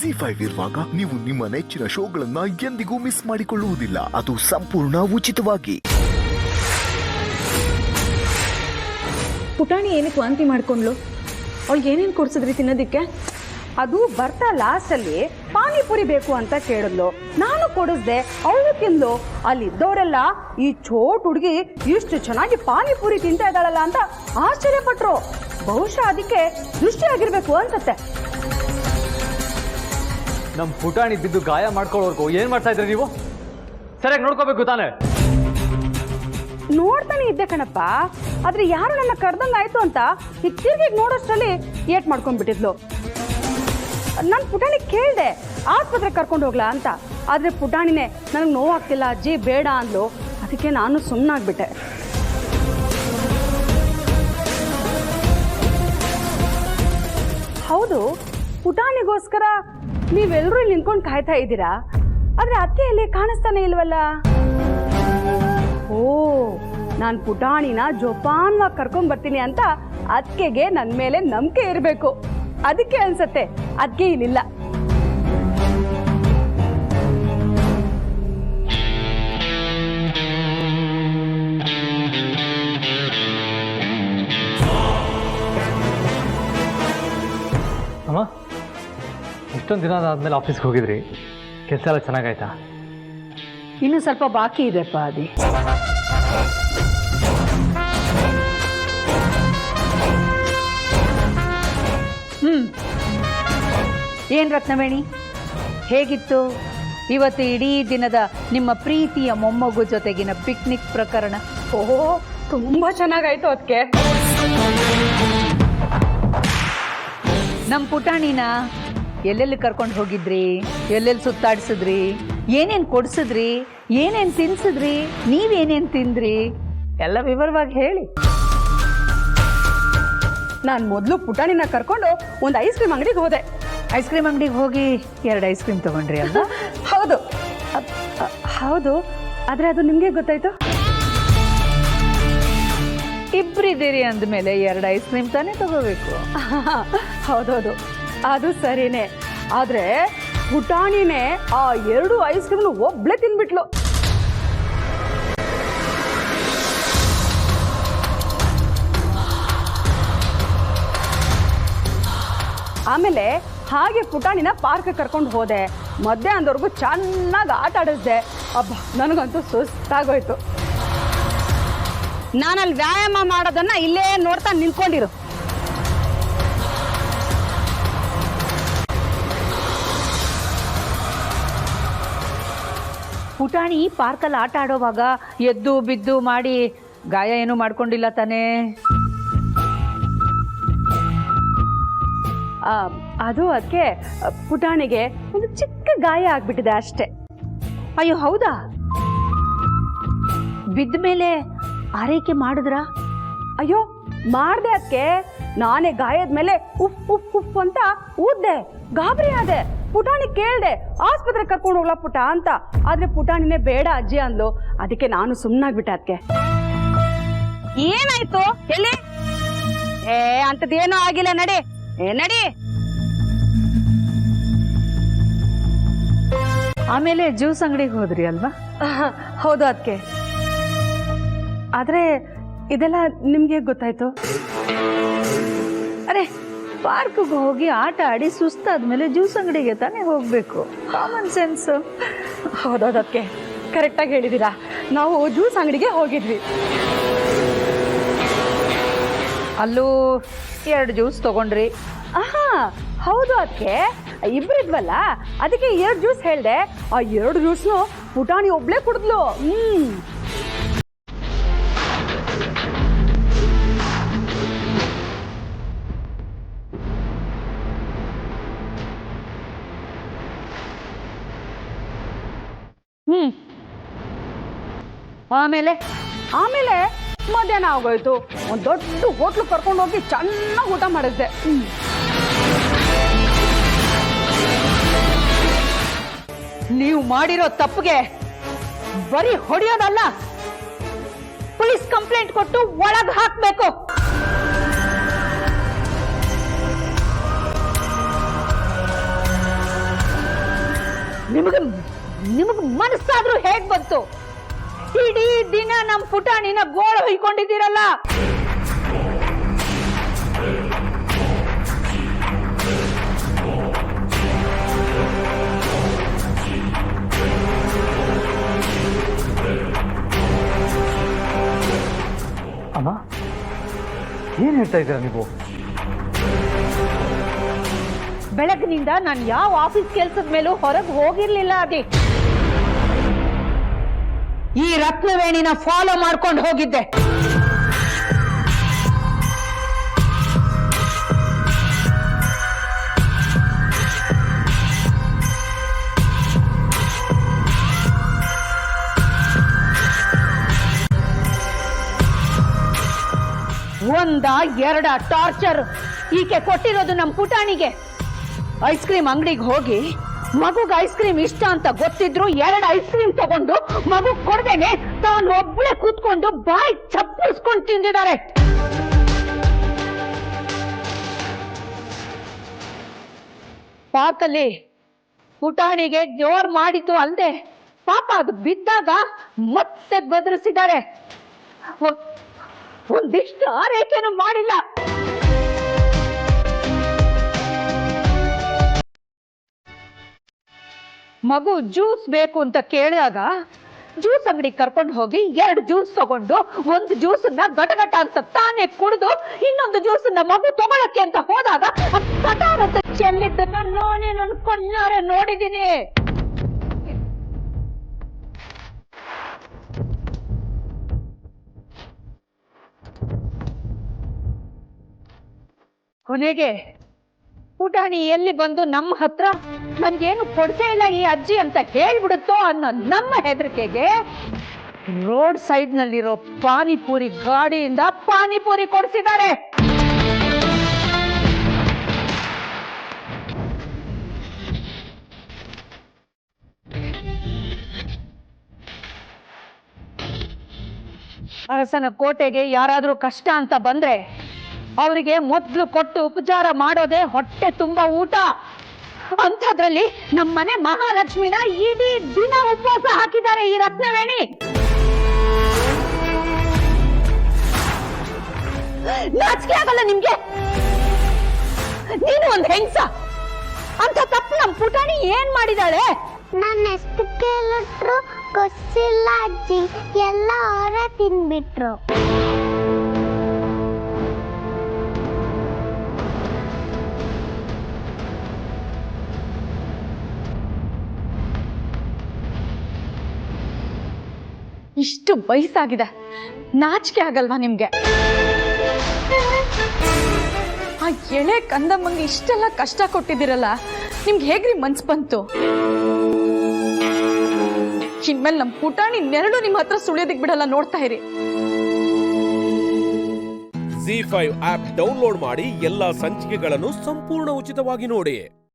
ZEE5 ಇರುವಾಗ ನೀವು ನಿಮ್ಮ ನೆಚ್ಚಿನ ಶೋಗಳನ್ನ ಎಂದಿಗೂ ಮಿಸ್ ಮಾಡಿಕೊಳ್ಳುವುದಿಲ್ಲ. ಅದು ಸಂಪೂರ್ಣ ಉಚಿತವಾಗಿ. ಪುಟಾಣಿ ಏನಕ್ಕೆ ವಾಂತಿ ಮಾಡ್ಕೊಂಡ್ಲು? ಅವಳಿಗೆ ಏನೇನು ಕೊಡ್ಸಿದ್ರಿ ತಿನ್ನೋದಿಕ್ಕೆ? ಅದು ಬರ್ತಾ ಲಾಸ್ಟಲ್ಲಿ ಪಾನಿಪುರಿ ಬೇಕು ಅಂತ ಕೇಳಿದ್ಲು, ನಾನು ಕೊಡಿಸ್ದೆ, ಅವಳು ತಿಂದ್ಲು. ಅಲ್ಲಿದ್ದವರೆಲ್ಲ ಈ ಚೋಟ್ ಹುಡುಗಿ ಇಷ್ಟು ಚೆನ್ನಾಗಿ ಪಾನಿಪುರಿ ತಿಂತಾ ಇದ್ದಾಳಲ್ಲ ಅಂತ ಆಶ್ಚರ್ಯಪಟ್ರು. ಬಹುಶಃ ಅದಕ್ಕೆ ದೃಷ್ಟಿ ಆಗಿರ್ಬೇಕು ಅನ್ಸತ್ತೆ. ನಮ್ಮ ಪುಟಾಣಿ ಬಿದ್ದು ಗಾಯ ಮಾಡ್ಕೊಳ್ಳೋರ್ಗು ಏನ್ ಮಾಡ್ತಾ ಇದ್ರಿ ನೀವು? ಸರಿಯಾಗಿ ನೋಡ್ಕೋಬೇಕು ತಾನೆ. ನೋಡ್ತಾನೆ ಇದ್ದೆ ಕಣಪ್ಪ, ಆದ್ರೆ ಯಾರು ನನ್ನ ಕರ್ದಂಗಾಯ್ತು ಅಂತ ಈಗ ತಿರ್ಗಿ ನೋಡೋಷ್ಟರಲ್ಲಿ ಏಟ್ ಮಾಡ್ಕೊಂಡ್ಬಿಟ್ಟಿದ್ಲು. ನಾನು ಪುಟಾಣಿ ಕೇಳಿದೆ ಆಸ್ಪತ್ರೆ ಕರ್ಕೊಂಡು ಹೋಗ್ಲಾ ಅಂತ, ಆದ್ರೆ ಪುಟಾಣಿನೇ ನನಗೆ ನೋವಾಗ್ತಿಲ್ಲ ಅಜ್ಜಿ ಬೇಡ ಅಂದ್ಲು. ಅದಕ್ಕೆ ನಾನು ಸುಮ್ಮನಾಗ್ಬಿಟ್ಟೆ. ಹೌದು, ಪುಟಾಣಿಗೋಸ್ಕರ ನೀವೆಲ್ಲರೂ ಇಲ್ಲಿ ನಿಂತ್ಕೊಂಡು ಕಾಯ್ತಾ ಇದ್ದೀರಾ, ಆದ್ರೆ ಅತ್ತೆಯಲ್ಲಿ ಕಾಣಿಸ್ತಾನೆ ಇಲ್ವಲ್ಲ? ಓ, ನಾನು ಪುಟಾಣಿನ ಜೋಪಾನ್ವಾಗಿ ಕರ್ಕೊಂಡ್ ಬರ್ತೀನಿ ಅಂತ ಅತ್ತಿಗೆಗೆ ನನ್ನ ಮೇಲೆ ನಂಬಿಕೆ ಇರಬೇಕು. ಅದಕ್ಕೆ ಅನ್ಸತ್ತೆ ಅದ್ಕೆ ಇಲ್ಲಿಲ್ಲ. ಅಮ್ಮ, ಇಷ್ಟೊಂದು ದಿನ ಆದ್ಮೇಲೆ ಆಫೀಸ್ಗೆ ಹೋಗಿದ್ರಿ, ಕೆಲಸ ಎಲ್ಲ ಚೆನ್ನಾಗಾಯ್ತಾ? ಇನ್ನು ಸ್ವಲ್ಪ ಬಾಕಿ ಇದೆಪ್ಪ ಅದಿ. ಏನ್ ರತ್ನವೇಣಿ, ಹೇಗಿತ್ತು ಇವತ್ತು ಇಡೀ ದಿನದ ನಿಮ್ಮ ಪ್ರೀತಿಯ ಮೊಮ್ಮಗು ಜೊತೆಗಿನ ಪಿಕ್ನಿಕ್ ಪ್ರಕರಣ? ಓಹೋ, ತುಂಬಾ ಚೆನ್ನಾಗಾಯ್ತು ಅದಕ್ಕೆ. ನಮ್ಮ ಪುಟಾಣಿನ ಎಲ್ಲೆಲ್ಲಿ ಕರ್ಕೊಂಡು ಹೋಗಿದ್ರಿ, ಎಲ್ಲೆಲ್ಲಿ ಸುತ್ತಾಡಿಸಿದ್ರಿ, ಏನೇನು ಕೊಡಿಸಿದ್ರಿ, ಏನೇನು ತಿನ್ಸಿದ್ರಿ, ನೀವೇನೇನು ತಿಂದ್ರಿ ಎಲ್ಲ ವಿವರವಾಗಿ ಹೇಳಿ. ನಾನು ಮೊದಲು ಪುಟಾಣಿನ ಕರ್ಕೊಂಡು ಒಂದು ಐಸ್ ಕ್ರೀಮ್ ಅಂಗಡಿಗೆ ಹೋದೆ. ಐಸ್ ಕ್ರೀಮ್ ಅಂಗಡಿಗೆ ಹೋಗಿ 2 ಐಸ್ ಕ್ರೀಮ್ ತಗೊಂಡ್ರಿ ಅಲ್ವಾ? ಹೌದು ಹೌದು, ಆದ್ರೆ ಅದು ನಿಮ್ಗೆ ಗೊತ್ತಾಯ್ತು? ಇಬ್ಬರಿದ್ದೀರಿ ಅಂದಮೇಲೆ 2 ಐಸ್ ಕ್ರೀಮ್ ತಾನೇ ತಗೋಬೇಕು. ಹೌದೌದು, ಅದು ಸರಿನೇ. ಆದ್ರೆ ಪುಟಾಣಿನೇ ಆ 2 ಐಸ್ ಕ್ರೀಮ್ ಒಬ್ಳೆ ತಿನ್ಬಿಟ್ಲು. ಆಮೇಲೆ ಹಾಗೆ ಪುಟಾಣಿನ ಪಾರ್ಕ್ ಕರ್ಕೊಂಡು ಹೋದೆ. ಮಧ್ಯಾಹ್ನದವರೆಗೂ ಚೆನ್ನಾಗಿ ಆಟ ಆಡಿಸ್ದೆ. ಅಬ್ಬಾ, ನನಗಂತೂ ಸುಸ್ತಾಗೋಯ್ತು. ನಾನಲ್ಲಿ ವ್ಯಾಯಾಮ ಮಾಡೋದನ್ನ ಇಲ್ಲೇ ನೋಡ್ತಾ ನಿಂತ್ಕೊಂಡಿರು. ಪುಟಾಣಿ ಪಾರ್ಕಲ್ಲಿ ಆಟ ಆಡೋವಾಗ ಎದ್ದು ಬಿದ್ದು ಮಾಡಿ ಗಾಯ ಏನು ಮಾಡ್ಕೊಂಡಿಲ್ಲ ತಾನೇ? ಅದು ಅದಕ್ಕೆ ಪುಟಾಣಿಗೆ ಒಂದು ಚಿಕ್ಕ ಗಾಯ ಆಗ್ಬಿಟ್ಟಿದೆ ಅಷ್ಟೇ. ಅಯ್ಯೋ ಹೌದಾ? ಬಿದ್ದ ಮೇಲೆ ಆರೈಕೆ ಮಾಡಿದ್ರ? ಅಯ್ಯೋ ಮಾಡ್ದೆ ಅದಕ್ಕೆ. ನಾನೇ ಗಾಯದ ಮೇಲೆ ಉಫ್ ಉಫ್ ಉಫ್ ಅಂತ ಊದ್ದೆ. ಗಾಬರಿ ಆದೆ. ಪುಟಾಣಿ ಕೇಳ್ದೆ ಆಸ್ಪತ್ರೆ ಕರ್ಕೊಂಡು ಹೋಗ್ಲಾ ಪುಟ ಅಂತ, ಆದ್ರೆ ಪುಟಾಣಿನೇ ಬೇಡ ಅಜ್ಜಿ ಅಂದ್ಲು. ಅದಕ್ಕೆ ನಾನು ಸುಮ್ಮನಾಗ್ಬಿಟ್ಟೆ ಅದಕ್ಕೆ. ಏನಾಯ್ತು ಎಲ್ಲಿ? ಅಂತದೇನೂ ಆಗಿಲ್ಲ, ನಡಿ ನಡಿ. ಆಮೇಲೆ ಜ್ಯೂಸ್ ಅಂಗಡಿಗೆ ಹೋದ್ರಿ ಅಲ್ವಾ? ಹೌದು ಅದಕ್ಕೆ. ಆದ್ರೆ ಇದೆಲ್ಲ ನಿಮ್ಗೆ ಗೊತ್ತಾಯ್ತು? ಅರೆ, ಪಾರ್ಕ್ಗೆ ಹೋಗಿ ಆಟ ಆಡಿ ಸುಸ್ತಾದ್ಮೇಲೆ ಜ್ಯೂಸ್ ಅಂಗಡಿಗೆ ತಾನೇ ಹೋಗ್ಬೇಕು. Common sense. ಹೌದೌದು ಅದಕ್ಕೆ, ಕರೆಕ್ಟಾಗಿ ಹೇಳಿದ್ದೀರಾ. ನಾವು ಜ್ಯೂಸ್ ಅಂಗಡಿಗೆ ಹೋಗಿದ್ವಿ. ಅಲ್ಲೂ 2 ಜ್ಯೂಸ್ ತಗೊಂಡ್ರಿ? ಹೌದು ಅದಕ್ಕೆ, ಇಬ್ಬರಿದ್ವಲ್ಲ ಅದಕ್ಕೆ 2 ಜ್ಯೂಸ್ ಹೇಳ್ದೆ. ಆ 2 ಜ್ಯೂಸ್ನು ಪುಟಾಣಿ ಒಬ್ಳೆ ಕುಡಿದ್ಲು. ಆಮೇಲೆ ಆಮೇಲೆ ಮಧ್ಯಾಹ್ನ ಆಗೋಯ್ತು. ಒಂದು ದೊಡ್ಡ ಹೋಟ್ಲು ಕರ್ಕೊಂಡು ಹೋಗಿ ಚೆನ್ನಾಗಿ ಊಟ ಮಾಡಿದ್ದೆ. ನೀವು ಮಾಡಿರೋ ತಪ್ಪಿಗೆ ಬರೀ ಹೊಡೆಯೋದಲ್ಲ, ಪೊಲೀಸ್ ಕಂಪ್ಲೇಂಟ್ ಕೊಟ್ಟು ಒಳಗೆ ಹಾಕಬೇಕು. ನಿಮಗೆ ಮನಸ್ಸಾದ್ರೂ ಹೇಗ್ ಬಂತು? ಇಡೀ ದಿನ ನಮ್ಮ ಪುಟಾಣಿನ ಗೋಳು ಹೊಯ್ಕೊಂಡಿದ್ದೀರಲ್ಲ. ಅಮ್ಮ ಏನ್ ಹೇಳ್ತಾ ಇದ್ದೀರಾ ನೀವು? ಬೆಳಗ್ಗಿನಿಂದ ನಾನು ಯಾವ ಆಫೀಸ್ ಕೆಲ್ಸದ ಮೇಲೂ ಹೊರಗೆ ಹೋಗಿರ್ಲಿಲ್ಲ ಅದಿ. ಈ ರತ್ನವೇಣಿನ ಫಾಲೋ ಮಾಡ್ಕೊಂಡು ಹೋಗಿದ್ದೆ. ಒಂದ ಎರಡ ಟಾರ್ಚರ್ ಈಕೆ ಕೊಟ್ಟಿರೋದು ನಮ್ಮ ಪುಟಾಣಿಗೆ. ಐಸ್ ಕ್ರೀಮ್ ಅಂಗಡಿಗೆ ಹೋಗಿ ಮಗುಗೆ ಐಸ್ ಕ್ರೀಮ್ ಇಷ್ಟ ಅಂತ ಗೊತ್ತಿದ್ರು 2 ಐಸ್ ಕ್ರೀಮ್ ತಗೊಂಡು ಮಗು ಕೊಡ್ದೇನೆ ತಾನು ಒಬ್ಬಳೆ ಕೂತ್ಕೊಂಡು ಬಾಯಿ ಚಪ್ಪಲಿಸ್ಕೊಂಡು ತಿಂದಿದ್ದಾರೆ. ಪಾರ್ಕಲ್ಲಿ ಪುಟಾಣಿಗೆ ಜೋರ್ ಮಾಡಿದ್ದು ಅಲ್ದೆ ಪಾಪ ಅದು ಬಿದ್ದಾಗ ಮತ್ತೆ ಬದರಿಸಿದ್ದಾರೆ. ಒಂದಿಷ್ಟು ಆರೈಕೆನೂ ಮಾಡಿಲ್ಲ. ಮಗು ಜ್ಯೂಸ್ ಬೇಕು ಅಂತ ಕೇಳಿದಾಗ ಜ್ಯೂಸ್ ಅಂಗಡಿಗೆ ಕರ್ಕೊಂಡು ಹೋಗಿ 2 ಜ್ಯೂಸ್ ತಗೊಂಡು ಒಂದು ಜ್ಯೂಸನ್ನ ಗಟಗಟ ಅಂತ ತಾನೇ ಕುಡಿದು ಇನ್ನೊಂದು ಜ್ಯೂಸನ್ನ ಮಗು ತಗೊಳಕ್ಕೆ ಅಂತ ಹೋದಾಗ ಪಟಾರತ ಚೆಲ್ಲಿದ್ದನ್ನ ನಾನೇ ನನ್ನ ಕಣ್ಣಾರೆ ನೋಡಿದ್ದೀನಿ. ಕೊನೆಗೆ ಪುಟಾಣಿ ಎಲ್ಲಿ ಬಂದು ನಮ್ಮ ಹತ್ರ ನನ್ಗೇನು ಕೊಡ್ಸೇ ಇಲ್ಲ ಈ ಅಜ್ಜಿ ಅಂತ ಹೇಳ್ಬಿಡುತ್ತೋ ಅನ್ನೋ ನಮ್ಮ ಹೆದರಿಕೆಗೆ ರೋಡ್ ಸೈಡ್ ನಲ್ಲಿರೋ ಪಾನಿಪುರಿ ಗಾಡಿಯಿಂದ ಪಾನಿಪುರಿ ಕೊಡಿಸಿದ್ದಾರೆ. ಅರಸನ ಕೋಟೆಗೆ ಯಾರಾದ್ರೂ ಕಷ್ಟ ಅಂತ ಬಂದ್ರೆ ಅವರಿಗೆ ಮೊದ್ಲು ಕೊಟ್ಟು ಉಪಚಾರ ಮಾಡೋದೇ ಹೊಟ್ಟೆ ತುಂಬಾ ಊಟ. ಅಂಥದ್ರಲ್ಲಿ ನಮ್ಮನೆ ಮಹಾಲಕ್ಷ್ಮಿನ ಇಡೀ ದಿನ ಉಪವಾಸ ಹಾಕಿದ್ದಾರೆ ಈ ರತ್ನವೇಣಿ. ನಾಚಿಕೆ ಆಗಲ್ಲ ನಿಮ್ಗೆ? ನೀನು ಒಂದ್ ಹೆಂಗ್ಸ, ಅಂತ ತಪ್ಪು ನಮ್ ಪುಟಾಣಿ ಏನ್ ಮಾಡಿದಾಳೆ? ನಾನು ಎಷ್ಟು ಕೇಳಿಟ್ರು ಗೊತ್ತಿಲ್ಲ ಅಜ್ಜಿ, ಎಲ್ಲ ಅವರೇ ತಿನ್ಬಿಟ್ರು. ಇಷ್ಟು ವಯಸ್ಸಾಗಿದೆ, ನಾಚಿಕೆ ಆಗಲ್ವಾ ನಿಮ್ಗೆ? ಆ ಎಳೆ ಕಂದಮ್ಮಂಗೆ ಇಷ್ಟೆಲ್ಲ ಕಷ್ಟ ಕೊಟ್ಟಿದ್ದೀರಲ್ಲ, ನಿಮ್ಗೆ ಹೇಗ್ರಿ ಮನ್ಸು ಬಂತು? ಇನ್ಮೇಲೆ ನಮ್ಮ ಪುಟಾಣಿ ನೆರಳು ನಿಮ್ಮ ಹತ್ರ ಸುಳಿಯೋದಿಕ್ ಬಿಡಲ್ಲ, ನೋಡ್ತಾ ಇರಿ. ZEE5 ಆಪ್ ಡೌನ್ಲೋಡ್ ಮಾಡಿ ಎಲ್ಲಾ ಸಂಚಿಕೆಗಳನ್ನು ಸಂಪೂರ್ಣ ಉಚಿತವಾಗಿ ನೋಡಿ.